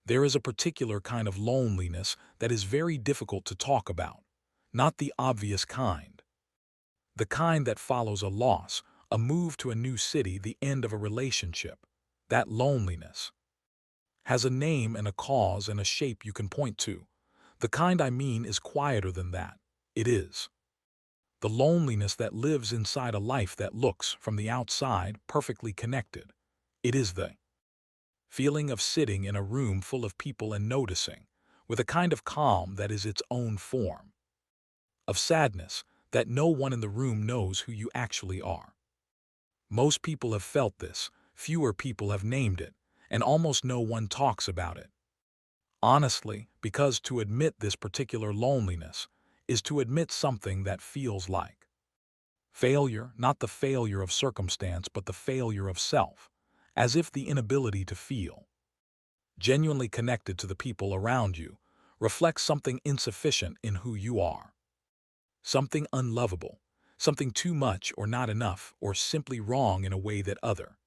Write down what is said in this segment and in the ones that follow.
There is a particular kind of loneliness that is very difficult to talk about, not the obvious kind. The kind that follows a loss, a move to a new city, the end of a relationship. That loneliness has a name and a cause and a shape you can point to. The kind I mean is quieter than that. It is the loneliness that lives inside a life that looks, from the outside, perfectly connected. It is the feeling of sitting in a room full of people and noticing, with a kind of calm that is its own form, of sadness, that no one in the room knows who you actually are. Most people have felt this, fewer people have named it, and almost no one talks about it. Honestly, because to admit this particular loneliness is to admit something that feels like failure, not the failure of circumstance, but the failure of self, as if the inability to feel genuinely connected to the people around you reflects something insufficient in who you are, something unlovable, something too much or not enough or simply wrong in a way that other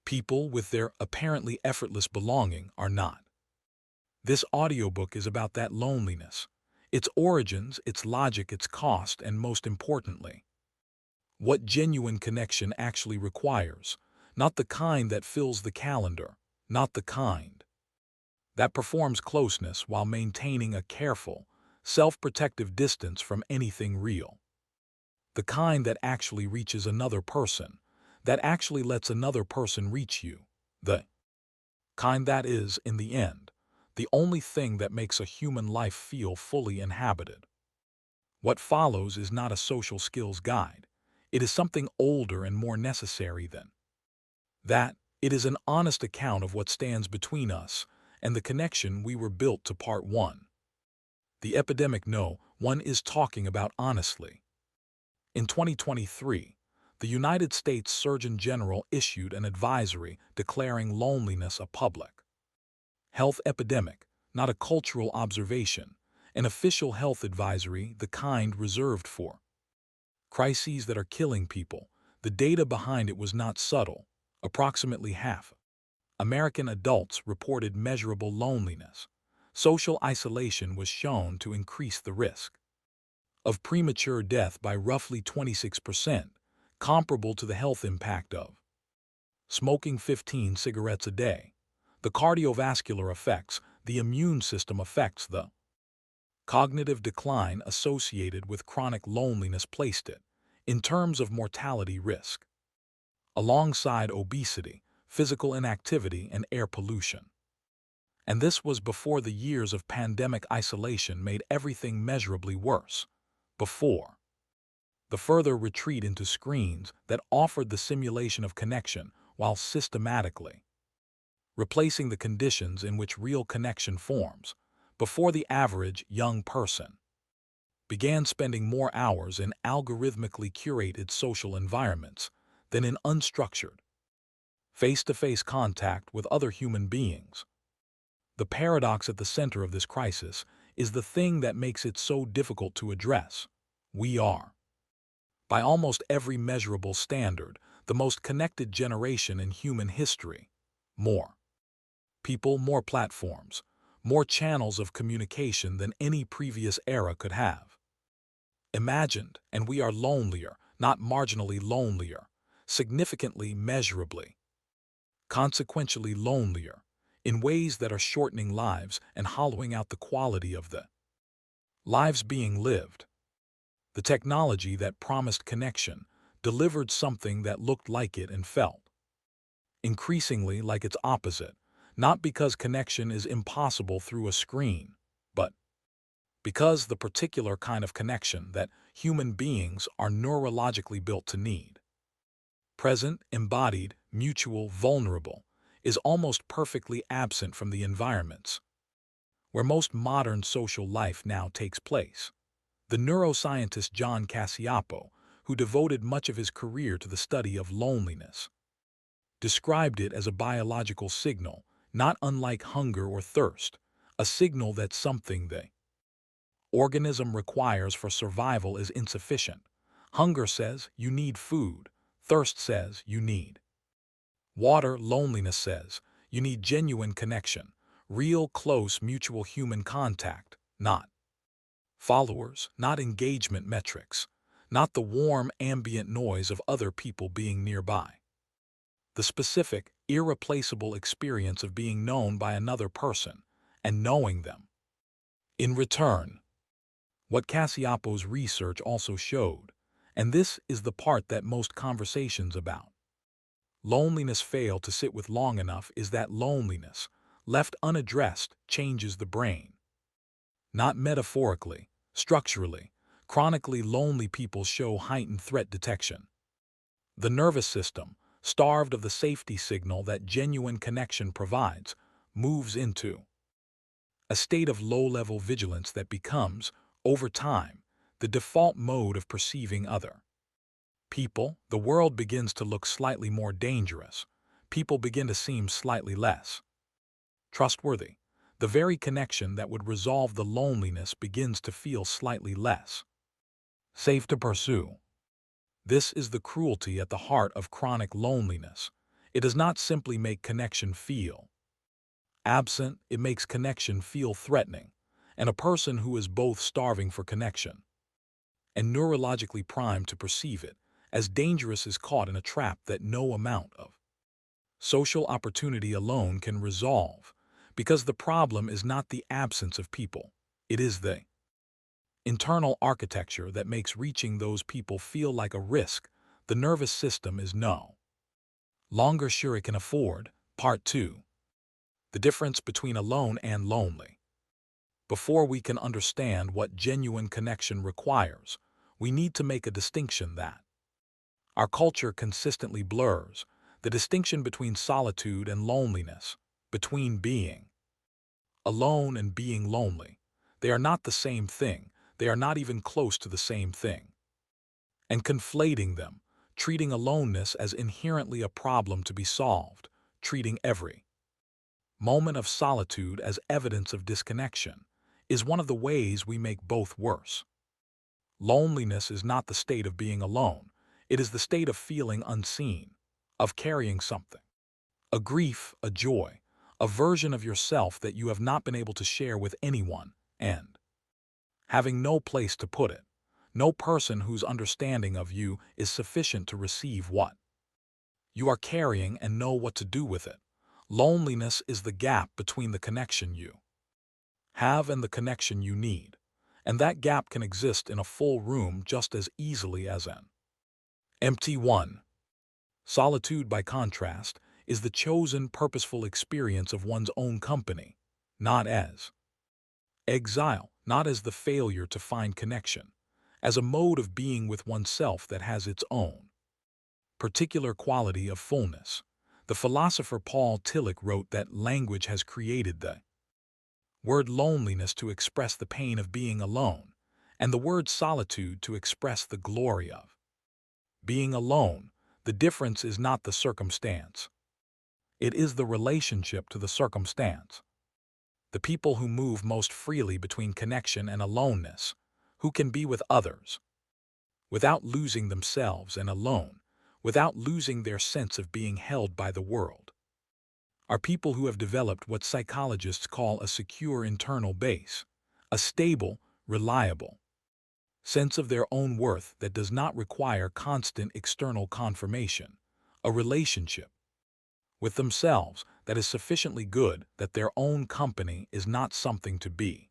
people with their apparently effortless belonging are not. This audiobook is about that loneliness, its origins, its logic, its cost, and most importantly, what genuine connection actually requires, not the kind that fills the calendar, not the kind that performs closeness while maintaining a careful, self-protective distance from anything real. The kind that actually reaches another person, that actually lets another person reach you. The kind that is, in the end, the only thing that makes a human life feel fully inhabited. What follows is not a social skills guide. It is something older and more necessary than that. It is an honest account of what stands between us and the connection we were built to. Part 1. The epidemic. No one is talking about honestly. In 2023, the United States Surgeon General issued an advisory declaring loneliness a public health epidemic, not a cultural observation, an official health advisory, the kind reserved for crises that are killing people. The data behind it was not subtle. Approximately half American adults reported measurable loneliness. Social isolation was shown to increase the risk of premature death by roughly 26%, comparable to the health impact of smoking 15 cigarettes a day. The cardiovascular effects, the immune system effects, the cognitive decline associated with chronic loneliness placed it, in terms of mortality risk, alongside obesity, physical inactivity, and air pollution. And this was before the years of pandemic isolation made everything measurably worse, before the further retreat into screens that offered the simulation of connection while systematically replacing the conditions in which real connection forms, before the average young person began spending more hours in algorithmically curated social environments than in unstructured, face-to-face contact with other human beings. The paradox at the center of this crisis is the thing that makes it so difficult to address. We are, by almost every measurable standard, the most connected generation in human history. More people, more platforms, more channels of communication than any previous era could have imagined, and we are lonelier, not marginally lonelier, significantly, measurably, consequentially lonelier, in ways that are shortening lives and hollowing out the quality of the lives being lived. The technology that promised connection delivered something that looked like it and felt increasingly like its opposite, not because connection is impossible through a screen, but because the particular kind of connection that human beings are neurologically built to need, present, embodied, mutual, vulnerable, is almost perfectly absent from the environments where most modern social life now takes place. The neuroscientist John Cacioppo, who devoted much of his career to the study of loneliness, described it as a biological signal, not unlike hunger or thirst, a signal that something the organism requires for survival is insufficient. Hunger says you need food, thirst says you need water, loneliness says you need genuine connection, Real, close, mutual human contact, not followers, not engagement metrics, not the warm ambient noise of other people being nearby. The specific, irreplaceable experience of being known by another person and knowing them. In return, what Cassiapo's research also showed, and this is the part that most conversations about loneliness fail to sit with long enough, is that loneliness, left unaddressed, changes the brain. Not metaphorically, structurally, chronically lonely people show heightened threat detection. The nervous system, starved of the safety signal that genuine connection provides, moves into a state of low-level vigilance that becomes, over time, the default mode of perceiving other people. The world begins to look slightly more dangerous. People begin to seem slightly less trustworthy. The very connection that would resolve the loneliness begins to feel slightly less safe to pursue. This is the cruelty at the heart of chronic loneliness. It does not simply make connection feel absent, it makes connection feel threatening, and a person who is both starving for connection and neurologically primed to perceive it as dangerous is caught in a trap that no amount of social opportunity alone can resolve, because the problem is not the absence of people, it is the internal architecture that makes reaching those people feel like a risk. The nervous system is no longer sure it can afford. Part 2. The difference between alone and lonely. Before we can understand what genuine connection requires, we need to make a distinction that our culture consistently blurs: the distinction between solitude and loneliness, between being alone and being lonely. They are not the same thing, they are not even close to the same thing. And conflating them, treating aloneness as inherently a problem to be solved, treating every moment of solitude as evidence of disconnection, is one of the ways we make both worse. Loneliness is not the state of being alone, it is the state of feeling unseen, of carrying something. A grief, a joy, a version of yourself that you have not been able to share with anyone, and having no place to put it, no person whose understanding of you is sufficient to receive what you are carrying and know what to do with it. Loneliness is the gap between the connection you have and the connection you need, and that gap can exist in a full room just as easily as an empty one. Solitude, by contrast, is the chosen, purposeful experience of one's own company, not as exile, not as the failure to find connection, as a mode of being with oneself that has its own particular quality of fullness. The philosopher Paul Tillich wrote that language has created the word loneliness to express the pain of being alone, and the word solitude to express the glory of being alone. The difference is not the circumstance. It is the relationship to the circumstance. The people who move most freely between connection and aloneness, who can be with others without losing themselves and alone, without losing their sense of being held by the world, are people who have developed what psychologists call a secure internal base, a stable, reliable sense of their own worth that does not require constant external confirmation, a relationship with themselves that is sufficiently good that their own company is not something to be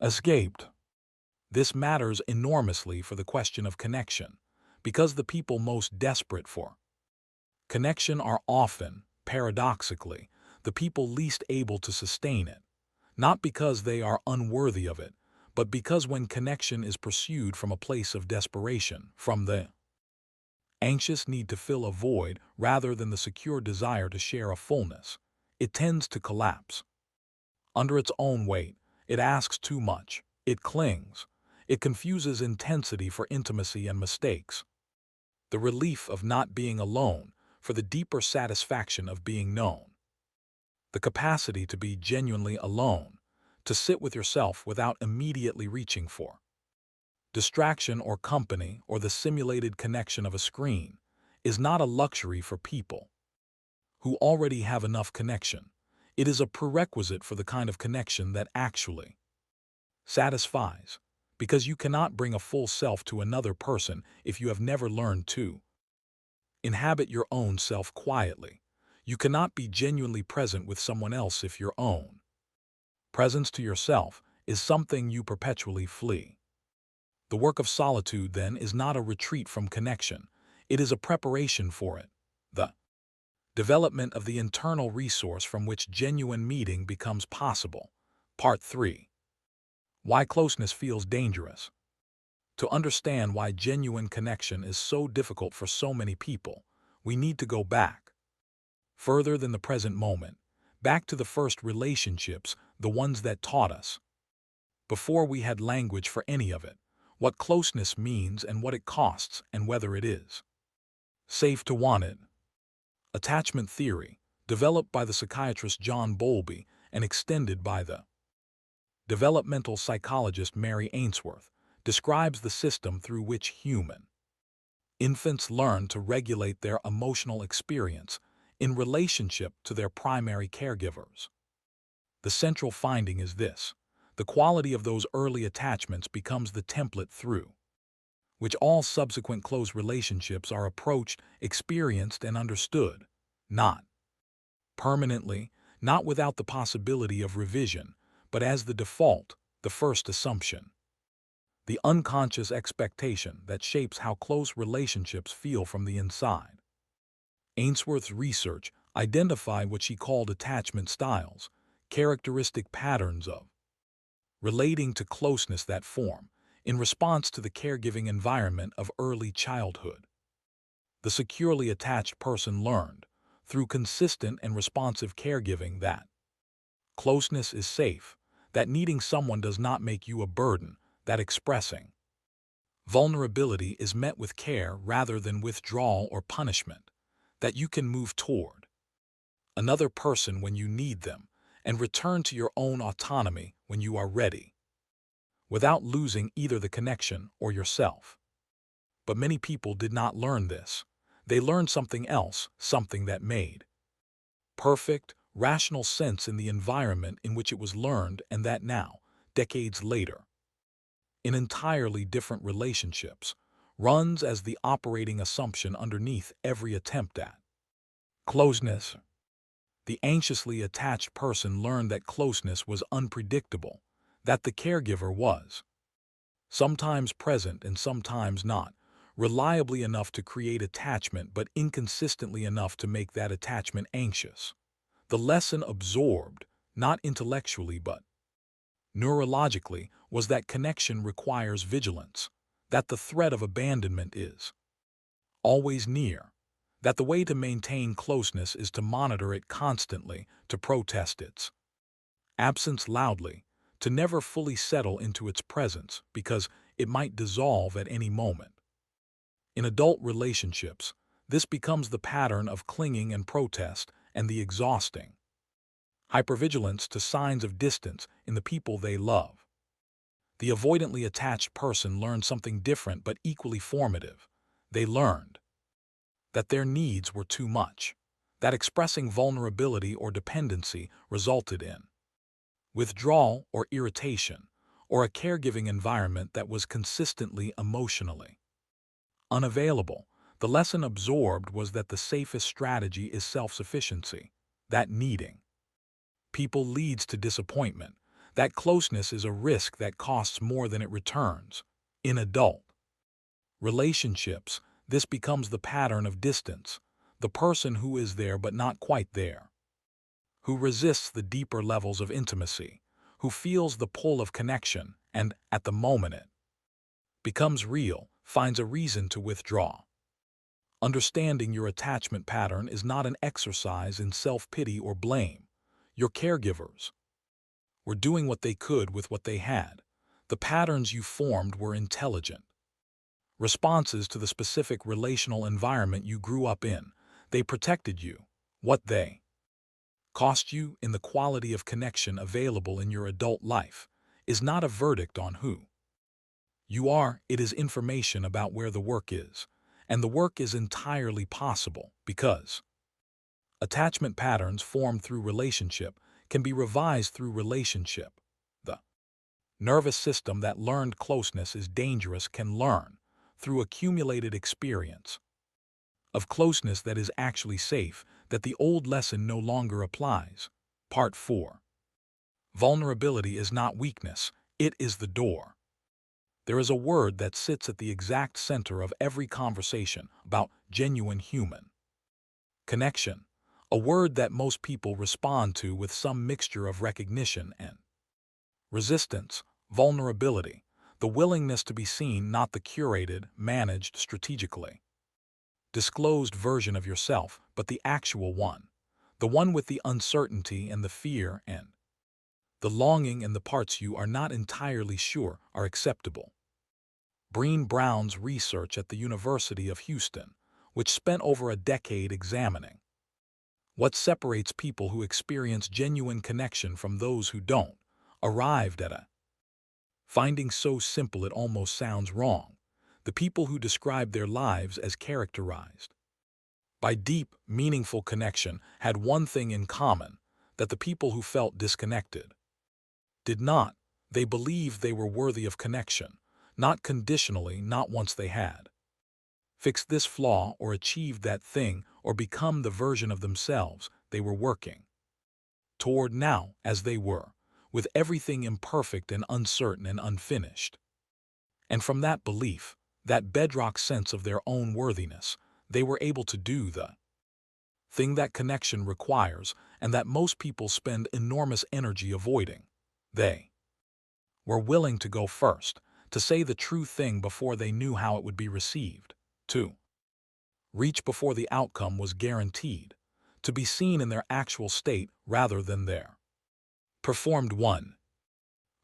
escaped. This matters enormously for the question of connection, because the people most desperate for connection are often, paradoxically, the people least able to sustain it, not because they are unworthy of it, but because when connection is pursued from a place of desperation, from the anxious need to fill a void rather than the secure desire to share a fullness, it tends to collapse under its own weight. It asks too much, it clings, it confuses intensity for intimacy and mistakes the relief of not being alone for the deeper satisfaction of being known. The capacity to be genuinely alone, to sit with yourself without immediately reaching for distraction or company or the simulated connection of a screen, is not a luxury for people who already have enough connection. It is a prerequisite for the kind of connection that actually satisfies, because you cannot bring a full self to another person if you have never learned to inhabit your own self quietly. You cannot be genuinely present with someone else if your own presence to yourself is something you perpetually flee. The work of solitude, then, is not a retreat from connection. It is a preparation for it, the development of the internal resource from which genuine meeting becomes possible. Part 3. Why closeness feels dangerous. To understand why genuine connection is so difficult for so many people, we need to go back further than the present moment, back to the first relationships, the ones that taught us, before we had language for any of it, what closeness means and what it costs and whether it is safe to want it. Attachment theory, developed by the psychiatrist John Bowlby and extended by the developmental psychologist Mary Ainsworth, describes the system through which human infants learn to regulate their emotional experience in relationship to their primary caregivers. The central finding is this: the quality of those early attachments becomes the template through which all subsequent close relationships are approached, experienced, and understood, not permanently, not without the possibility of revision, but as the default, the first assumption, the unconscious expectation that shapes how close relationships feel from the inside. Ainsworth's research identified what she called attachment styles, characteristic patterns of relating to closeness that form in response to the caregiving environment of early childhood. The securely attached person learned, through consistent and responsive caregiving, that closeness is safe, that needing someone does not make you a burden, that expressing vulnerability is met with care rather than withdrawal or punishment, that you can move toward another person when you need them and return to your own autonomy when you are ready, without losing either the connection or yourself. But many people did not learn this. They learned something else, something that made perfect, rational sense in the environment in which it was learned, and that now, decades later, in entirely different relationships, runs as the operating assumption underneath every attempt at closeness. The anxiously attached person learned that closeness was unpredictable, that the caregiver was sometimes present and sometimes not, reliably enough to create attachment but inconsistently enough to make that attachment anxious. The lesson absorbed, not intellectually but neurologically, was that connection requires vigilance, that the threat of abandonment is always near, that the way to maintain closeness is to monitor it constantly, to protest its absence loudly, to never fully settle into its presence because it might dissolve at any moment. In adult relationships, this becomes the pattern of clinging and protest and the exhausting hypervigilance to signs of distance in the people they love. The avoidantly attached person learned something different but equally formative. They learned that their needs were too much, that expressing vulnerability or dependency resulted in withdrawal or irritation, or a caregiving environment that was consistently emotionally unavailable. The lesson absorbed was that the safest strategy is self-sufficiency, that needing people leads to disappointment, that closeness is a risk that costs more than it returns. In adult relationships, this becomes the pattern of distance, the person who is there but not quite there, who resists the deeper levels of intimacy, who feels the pull of connection and, at the moment it becomes real, finds a reason to withdraw. Understanding your attachment pattern is not an exercise in self-pity or blame. Your caregivers were doing what they could with what they had. The patterns you formed were intelligent responses to the specific relational environment you grew up in. They protected you. What they cost you in the quality of connection available in your adult life is not a verdict on who you are. It is information about where the work is. And the work is entirely possible because Attachment patterns formed through relationship can be revised through relationship. The nervous system that learned closeness is dangerous can learn, through accumulated experience, of closeness that is actually safe, that the old lesson no longer applies. Part 4. Vulnerability is not weakness, it is the door. There is a word that sits at the exact center of every conversation about genuine human connection, a word that most people respond to with some mixture of recognition and resistance. Vulnerability, the willingness to be seen, not the curated, managed, strategically disclosed version of yourself, but the actual one, the one with the uncertainty and the fear and the longing and the parts you are not entirely sure are acceptable. Breen Brown's research at the University of Houston, which spent over a decade examining what separates people who experience genuine connection from those who don't, arrived at a finding so simple it almost sounds wrong: the people who described their lives as characterized by deep, meaningful connection had one thing in common, that the people who felt disconnected did not. They believed they were worthy of connection, not conditionally, not once they had fixed this flaw or achieved that thing or become the version of themselves they were working toward now as they were, with everything imperfect and uncertain and unfinished. And from that belief, that bedrock sense of their own worthiness, they were able to do the thing that connection requires and that most people spend enormous energy avoiding. They were willing to go first, to say the true thing before they knew how it would be received, to reach before the outcome was guaranteed, to be seen in their actual state rather than their performed one.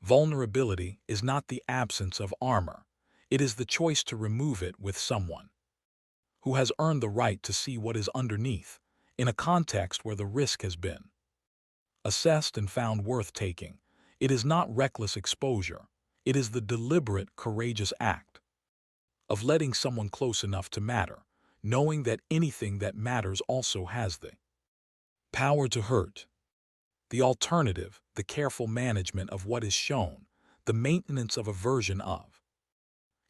Vulnerability is not the absence of armor, it is the choice to remove it with someone who has earned the right to see what is underneath, in a context where the risk has been assessed and found worth taking. It is not reckless exposure, it is the deliberate, courageous act of letting someone close enough to matter, knowing that anything that matters also has the power to hurt. The alternative, the careful management of what is shown, the maintenance of a version of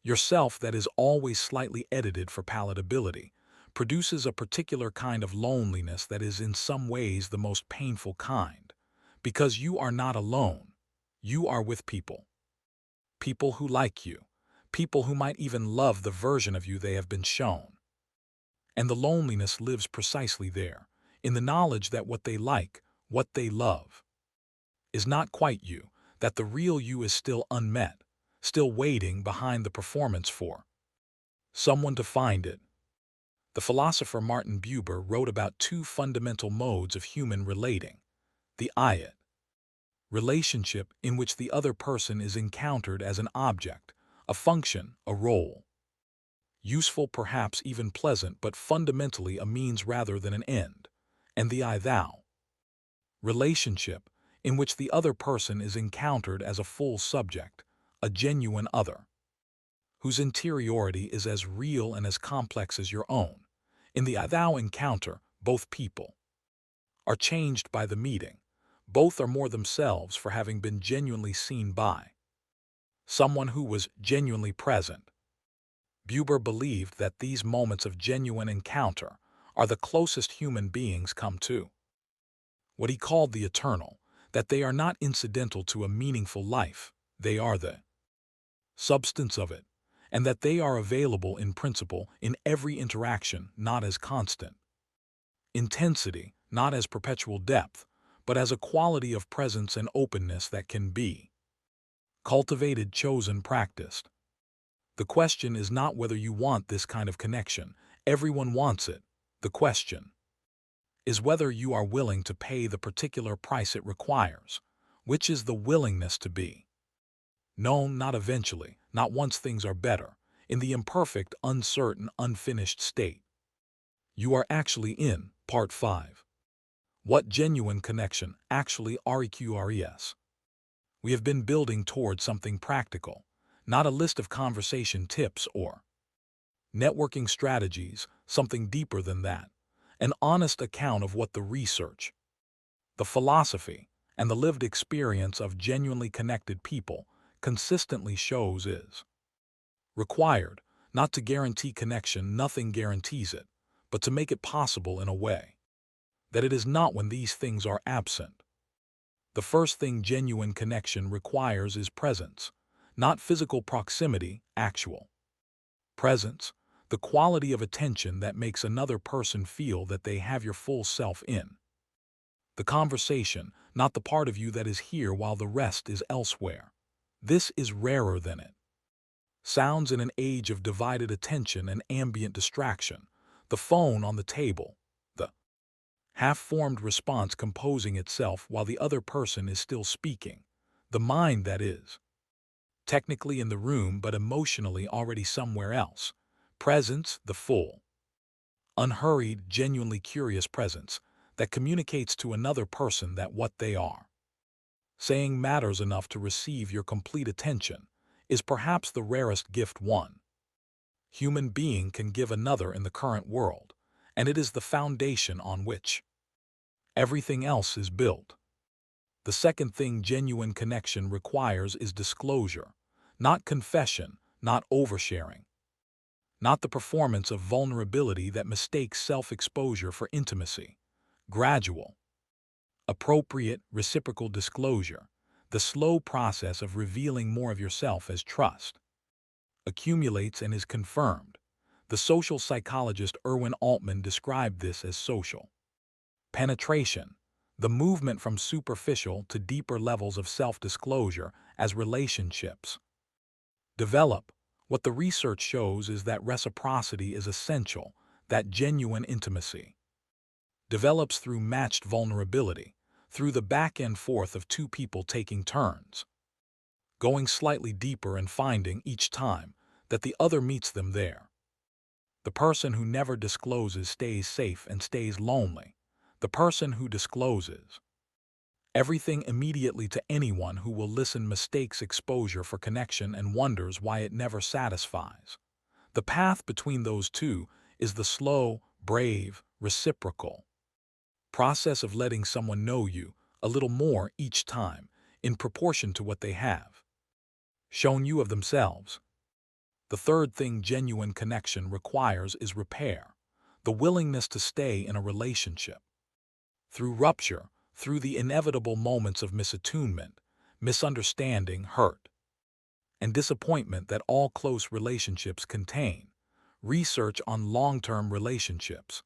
yourself that is always slightly edited for palatability, produces a particular kind of loneliness that is in some ways the most painful kind, because you are not alone, you are with people. People who like you, people who might even love the version of you they have been shown. And the loneliness lives precisely there, in the knowledge that what they like, what they love, is not quite you, that the real you is still unmet, still waiting behind the performance for someone to find it. The philosopher Martin Buber wrote about two fundamental modes of human relating: the I-it relationship, in which the other person is encountered as an object, a function, a role, useful, perhaps even pleasant, but fundamentally a means rather than an end, and the I-thou relationship, in which the other person is encountered as a full subject, a genuine other, whose interiority is as real and as complex as your own. In the I-thou encounter, both people are changed by the meeting. Both are more themselves for having been genuinely seen by someone who was genuinely present. Buber believed that these moments of genuine encounter are the closest human beings come to what he called the eternal, that they are not incidental to a meaningful life, they are the substance of it, and that they are available in principle in every interaction, not as constant intensity, not as perpetual depth, but as a quality of presence and openness that can be cultivated, chosen, practiced. The question is not whether you want this kind of connection. Everyone wants it. The question is whether you are willing to pay the particular price it requires, which is the willingness to be known, not eventually, not once things are better, in the imperfect, uncertain, unfinished state you are actually in. Part 5. What genuine connection actually requires. We have been building toward something practical, not a list of conversation tips or networking strategies, something deeper than that, An honest account of what the research, the philosophy, and the lived experience of genuinely connected people consistently shows is required, not to guarantee connection, nothing guarantees it, but to make it possible in a way that it is not when these things are absent. The first thing genuine connection requires is presence, not physical proximity, actual presence, the quality of attention that makes another person feel that they have your full self in the conversation, not the part of you that is here while the rest is elsewhere. This is rarer than it sounds in an age of divided attention and ambient distraction, the phone on the table, the half-formed response composing itself while the other person is still speaking, the mind that is technically in the room but emotionally already somewhere else. Presence, the full, unhurried, genuinely curious presence that communicates to another person that what they are saying matters enough to receive your complete attention, is perhaps the rarest gift one human being can give another in the current world, and it is the foundation on which everything else is built. The second thing genuine connection requires is disclosure, not confession, not oversharing, not the performance of vulnerability that mistakes self-exposure for intimacy. Gradual, appropriate, reciprocal disclosure, the slow process of revealing more of yourself as trust accumulates and is confirmed. The social psychologist Erwin Altman described this as social penetration, the movement from superficial to deeper levels of self-disclosure as relationships develop. What the research shows is that reciprocity is essential, that genuine intimacy develops through matched vulnerability, through the back and forth of two people taking turns, going slightly deeper and finding each time that the other meets them there. The person who never discloses stays safe and stays lonely. The person who discloses everything immediately to anyone who will listen mistakes exposure for connection and wonders why it never satisfies. The path between those two is the slow, brave, reciprocal process of letting someone know you a little more each time, in proportion to what they have shown you of themselves. The third thing genuine connection requires is repair, the willingness to stay in a relationship through rupture, through the inevitable moments of misattunement, misunderstanding, hurt, and disappointment that all close relationships contain. Research on long-term relationships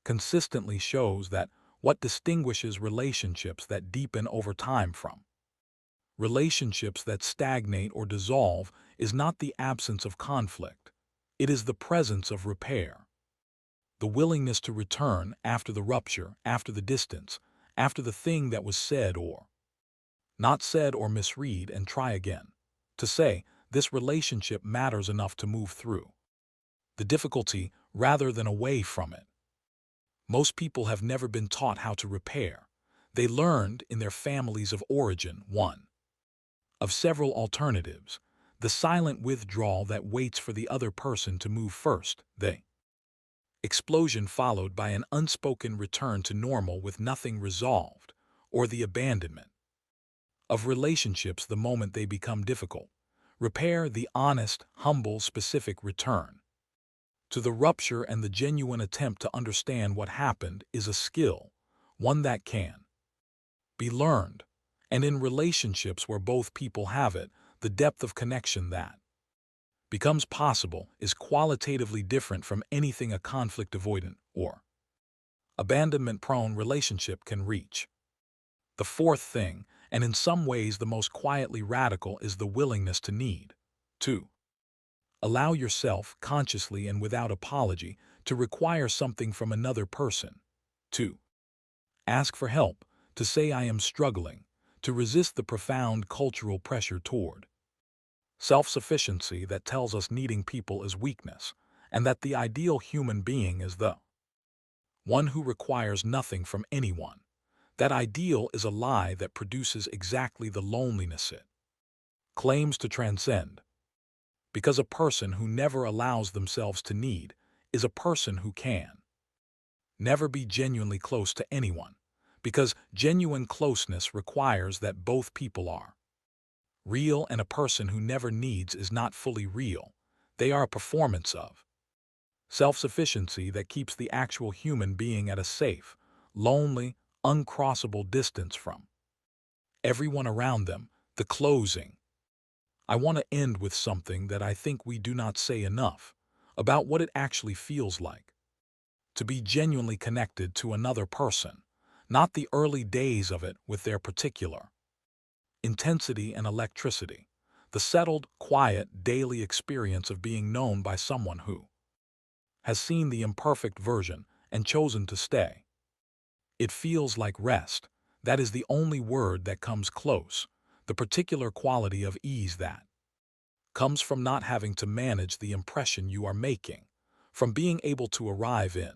consistently shows that what distinguishes relationships that deepen over time from relationships that stagnate or dissolve is not the absence of conflict. It is the presence of repair, the willingness to return after the rupture, after the distance, after the thing that was said or not said or misread and try again, to say, this relationship matters enough to move through the difficulty rather than away from it. Most people have never been taught how to repair. They learned in their families of origin one of several alternatives, the silent withdrawal that waits for the other person to move first, the explosion followed by an unspoken return to normal with nothing resolved, or the abandonment of relationships the moment they become difficult. Repair, the honest, humble, specific return to the rupture and the genuine attempt to understand what happened is a skill, one that can be learned. And in relationships where both people have it, the depth of connection that becomes possible is qualitatively different from anything a conflict-avoidant or abandonment-prone relationship can reach. The fourth thing, and in some ways the most quietly radical, is the willingness to need. 2. Allow yourself, consciously and without apology, to require something from another person. 2. Ask for help, to say I am struggling, to resist the profound cultural pressure toward self-sufficiency that tells us needing people is weakness, and that the ideal human being is the one who requires nothing from anyone. That ideal is a lie that produces exactly the loneliness it claims to transcend. Because a person who never allows themselves to need is a person who can never be genuinely close to anyone, because genuine closeness requires that both people are real, and a person who never needs is not fully real. They are a performance of self-sufficiency that keeps the actual human being at a safe, lonely, uncrossable distance from everyone around them. The closing. I want to end with something that I think we do not say enough about what it actually feels like to be genuinely connected to another person, not the early days of it with their particular intensity and electricity, the settled, quiet, daily experience of being known by someone who has seen the imperfect version and chosen to stay. It feels like rest. That is the only word that comes close, the particular quality of ease that comes from not having to manage the impression you are making, from being able to arrive in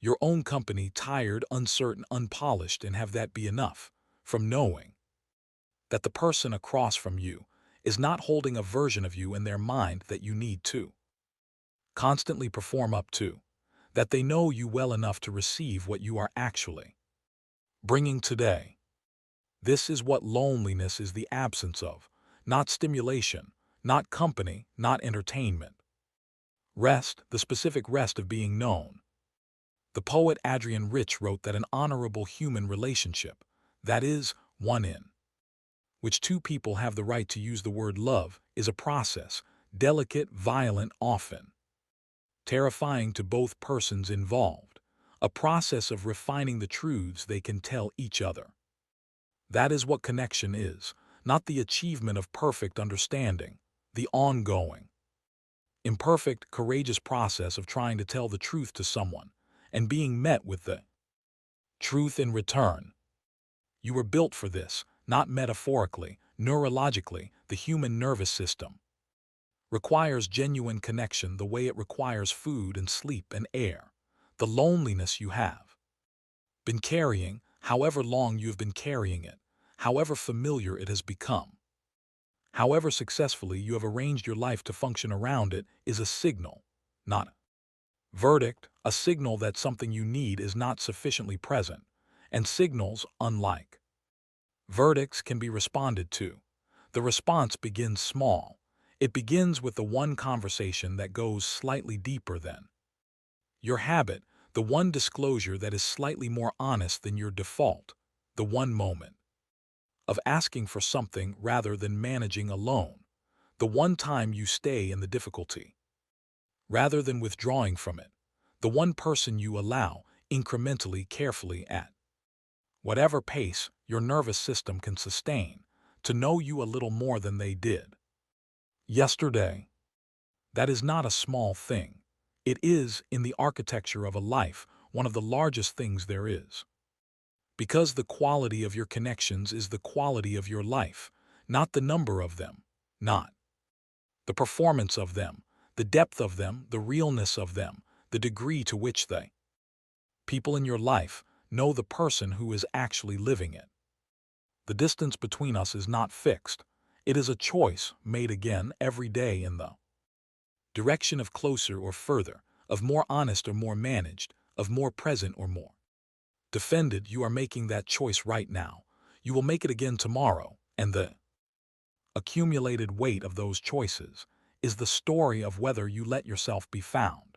your own company tired, uncertain, unpolished, and have that be enough, from knowing that the person across from you is not holding a version of you in their mind that you need to constantly perform up to, that they know you well enough to receive what you are actually bringing today. This is what loneliness is: the absence of, not stimulation, not company, not entertainment. Rest, the specific rest of being known. The poet Adrian Rich wrote that an honorable human relationship, that is, one in which two people have the right to use the word love, is a process, delicate, violent, often terrifying to both persons involved, a process of refining the truths they can tell each other. That is what connection is, not the achievement of perfect understanding, the ongoing, imperfect, courageous process of trying to tell the truth to someone and being met with the truth in return. You were built for this, not metaphorically, neurologically. The human nervous system requires genuine connection the way it requires food and sleep and air. The loneliness you have been carrying, however long you have been carrying it, however familiar it has become, however successfully you have arranged your life to function around it, is a signal, not a verdict, a signal that something you need is not sufficiently present, and signals, unlike verdicts, can be responded to. The response begins small. It begins with the one conversation that goes slightly deeper than your habit, the one disclosure that is slightly more honest than your default, the one moment of asking for something rather than managing alone, the one time you stay in the difficulty rather than withdrawing from it, the one person you allow, incrementally, carefully, at whatever pace your nervous system can sustain, to know you a little more than they did yesterday. That is not a small thing. It is, in the architecture of a life, one of the largest things there is. Because the quality of your connections is the quality of your life, not the number of them, not the performance of them, the depth of them, the realness of them, the degree to which they people in your life know the person who is actually living it. The distance between us is not fixed. It is a choice made again every day in the direction of closer or further, of more honest or more managed, of more present or more defended. You are making that choice right now. You will make it again tomorrow, and the accumulated weight of those choices is the story of whether you let yourself be found